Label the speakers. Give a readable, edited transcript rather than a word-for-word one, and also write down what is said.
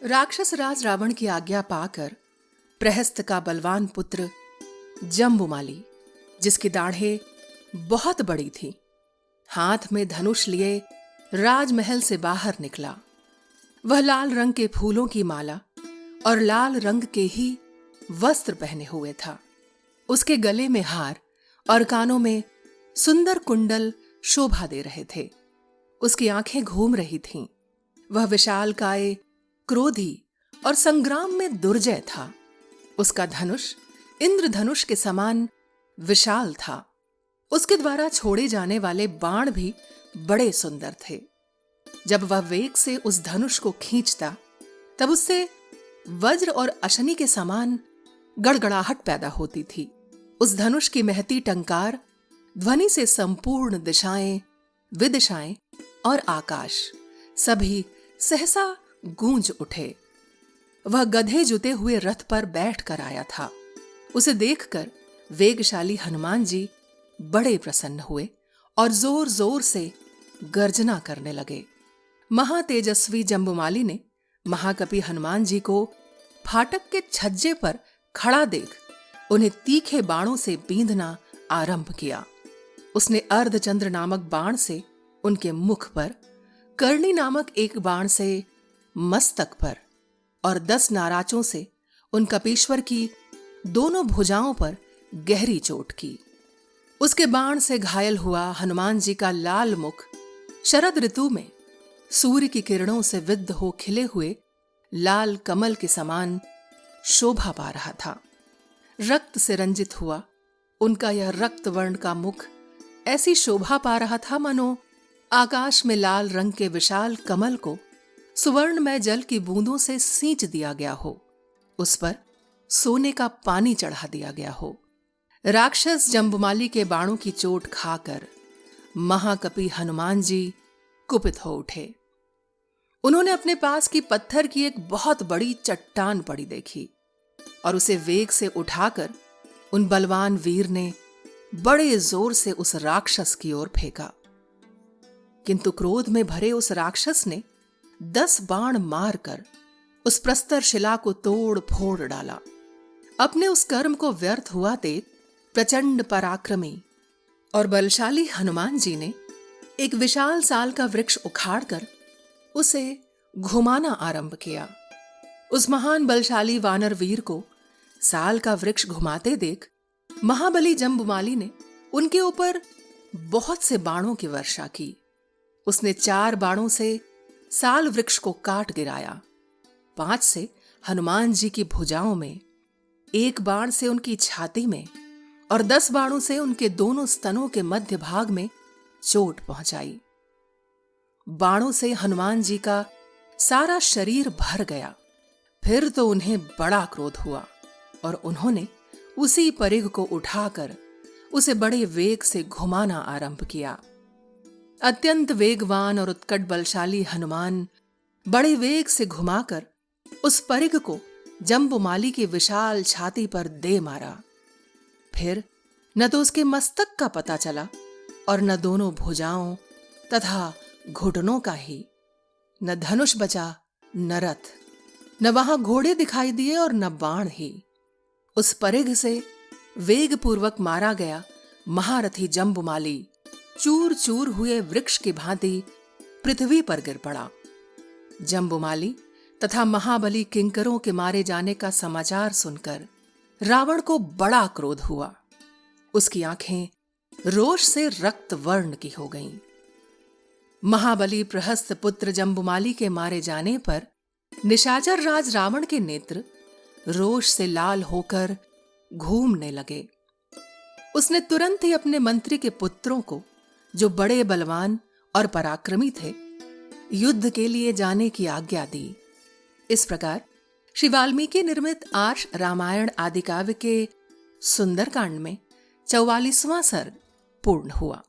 Speaker 1: राक्षस राज रावण की आज्ञा पाकर प्रहस्त का बलवान पुत्र जम्बुमाली, जिसकी दाढ़ें बहुत बड़ी थीं, हाथ में धनुष लिए राजमहल से बाहर निकला। वह लाल रंग के फूलों की माला और लाल रंग के ही वस्त्र पहने हुए था। उसके गले में हार और कानों में सुंदर कुंडल शोभा दे रहे थे। उसकी आंखें घूम रही थीं। वह विशालकाय, क्रोधी और संग्राम में दुर्जय था। उसका धनुष इंद्रधनुष के समान विशाल था। उसके द्वारा छोड़े जाने वाले बाण भी बड़े सुंदर थे। जब वह वेग से उस धनुष को खींचता, तब उससे वज्र और अशनि के समान गड़गड़ाहट पैदा होती थी। उस धनुष की महती टंकार ध्वनि से संपूर्ण दिशाएं, विदिशाएं और आकाश सभी सहसा गूंज उठे। वह गधे जुते हुए रथ पर बैठ कर आया था। उसे देखकर वेगशाली हनुमान जी बड़े प्रसन्न हुए और जोर जोर से गर्जना करने लगे। महातेजस्वी जम्बुमाली ने महाकपि हनुमान जी को फाटक के छज्जे पर खड़ा देख उन्हें तीखे बाणों से बींधना आरंभ किया। उसने अर्धचंद्र नामक बाण से उनके मुख पर, कर्णी नामक एक बाण से मस्तक पर और 10 नाराचों से उन कपीश्वर की दोनों भुजाओं पर गहरी चोट की। उसके बाण से घायल हुआ हनुमान जी का लाल मुख शरद ऋतु में सूर्य की किरणों से विद्ध हो खिले हुए लाल कमल के समान शोभा पा रहा था। रक्त से रंजित हुआ उनका यह रक्त वर्ण का मुख ऐसी शोभा पा रहा था मानो आकाश में लाल रंग के विशाल कमल को सुवर्णमय जल की बूंदों से सींच दिया गया हो, उस पर सोने का पानी चढ़ा दिया गया हो। राक्षस जम्बुमाली के बाणों की चोट खाकर महाकपि हनुमान जी कुपित हो उठे। उन्होंने अपने पास की पत्थर की एक बहुत बड़ी चट्टान पड़ी देखी और उसे वेग से उठाकर उन बलवान वीर ने बड़े जोर से उस राक्षस की ओर फेंका। किंतु क्रोध में भरे उस राक्षस ने 10 बाण मारकर उस प्रस्तर शिला को तोड़ फोड़ डाला। अपने उस कर्म को व्यर्थ हुआ देख प्रचंड पराक्रमी और बलशाली हनुमान जी ने एक विशाल साल का वृक्ष उखाड़कर उसे घुमाना आरंभ किया। उस महान बलशाली वानर वीर को साल का वृक्ष घुमाते देख महाबली जम्बुमाली ने उनके ऊपर बहुत से बाणों की वर्षा की। उसने 4 बाणों से साल वृक्ष को काट गिराया, 5 से हनुमान जी की भुजाओं में, 1 बाण से उनकी छाती में और 10 बाणों से उनके दोनों स्तनों के मध्य भाग में चोट पहुंचाई। बाणों से हनुमान जी का सारा शरीर भर गया। फिर तो उन्हें बड़ा क्रोध हुआ और उन्होंने उसी परिघ को उठाकर उसे बड़े वेग से घुमाना आरंभ किया। अत्यंत वेगवान और उत्कट बलशाली हनुमान बड़े वेग से घुमाकर उस परिघ को जम्बुमाली की विशाल छाती पर दे मारा। फिर न तो उसके मस्तक का पता चला और न दोनों भुजाओं तथा घुटनों का ही। न धनुष बचा, न रथ, न वहां घोड़े दिखाई दिए और न बाण ही। उस परिघ से वेगपूर्वक मारा गया महारथी जम्बुमाली चूर चूर हुए वृक्ष की भांति पृथ्वी पर गिर पड़ा। जम्बुमाली तथा महाबली किंकरों के मारे जाने का समाचार सुनकर रावण को बड़ा क्रोध हुआ। उसकी आंखें रोष से रक्त वर्ण की हो गईं। महाबली प्रहस्त पुत्र जम्बुमाली के मारे जाने पर निशाचर राज रावण के नेत्र रोष से लाल होकर घूमने लगे। उसने तुरंत ही अपने मंत्री के पुत्रों को, जो बड़े बलवान और पराक्रमी थे, युद्ध के लिए जाने की आज्ञा दी। इस प्रकार श्री वाल्मीकि निर्मित आर्ष रामायण आदि काव्य के सुंदरकांड में 44वां सर्ग पूर्ण हुआ।